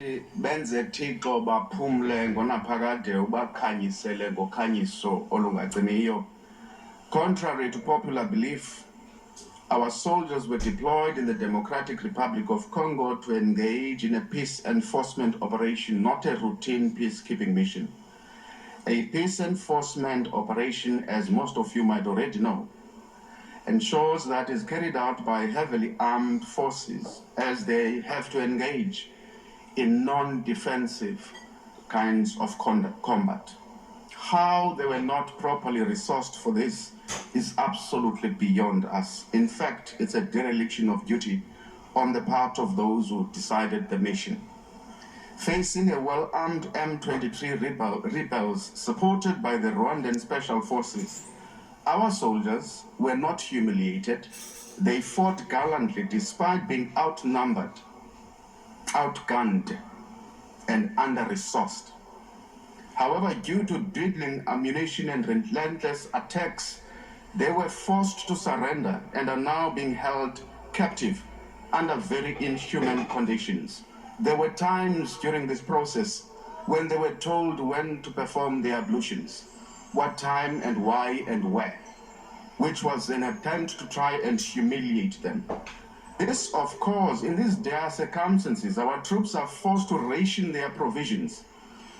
benze Thixo baphumle ngonaphakade ubakhanyisele ngokhanyiso olungacimiyo. Contrary to popular belief, our soldiers were deployed in the Democratic Republic of Congo to engage in a peace enforcement operation, not a routine peacekeeping mission. A peace enforcement operation, as most of you might already know, ensures that is carried out by heavily armed forces as they have to engage in non-defensive kinds of combat. How they were not properly resourced for this is absolutely beyond us. In fact, it's a dereliction of duty on the part of those who decided the mission. Facing a well-armed M23 rebels supported by the Rwandan Special Forces, our soldiers were not humiliated. They fought gallantly despite being outnumbered, outgunned, and under-resourced. However, due to dwindling ammunition and relentless attacks, they were forced to surrender and are now being held captive under very inhuman conditions. There were times during this process when they were told when to perform their ablutions, what time and why and where, which was an attempt to try and humiliate them. This, of course, in these dire circumstances, our troops are forced to ration their provisions.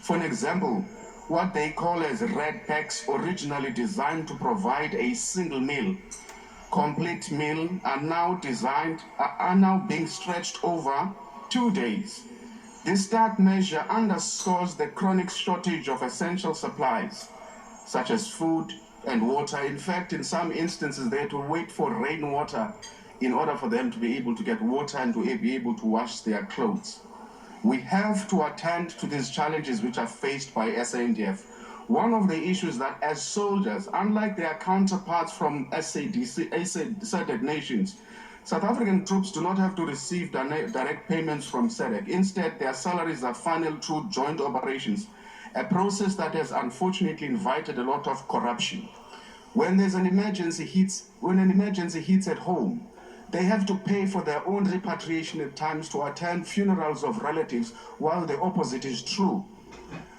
For an example, what they call as red packs, originally designed to provide a single meal, complete meal, are now being stretched over 2 days. This start measure underscores the chronic shortage of essential supplies, such as food and water. In fact, in some instances, they had to wait for rainwater in order for them to be able to get water and to be able to wash their clothes. We have to attend to these challenges which are faced by SANDF. One of the issues that as soldiers, unlike their counterparts from SADC nations, South African troops do not have to receive direct payments from SADC. Instead, their salaries are funneled through joint operations, a process that has unfortunately invited a lot of corruption. When an emergency hits at home, they have to pay for their own repatriation at times to attend funerals of relatives, while the opposite is true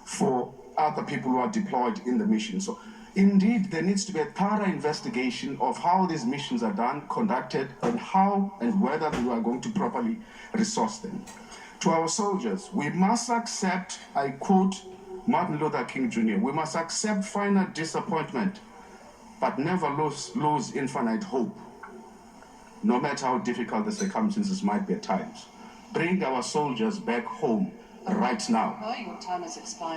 for other people who are deployed in the mission. So indeed, there needs to be a thorough investigation of how these missions are conducted, and how and whether we are going to properly resource them. To our soldiers, we must accept, I quote Martin Luther King Jr., we must accept finite disappointment, but never lose infinite hope, no matter how difficult the circumstances might be at times. Bring our soldiers back home right now. Your time has expired.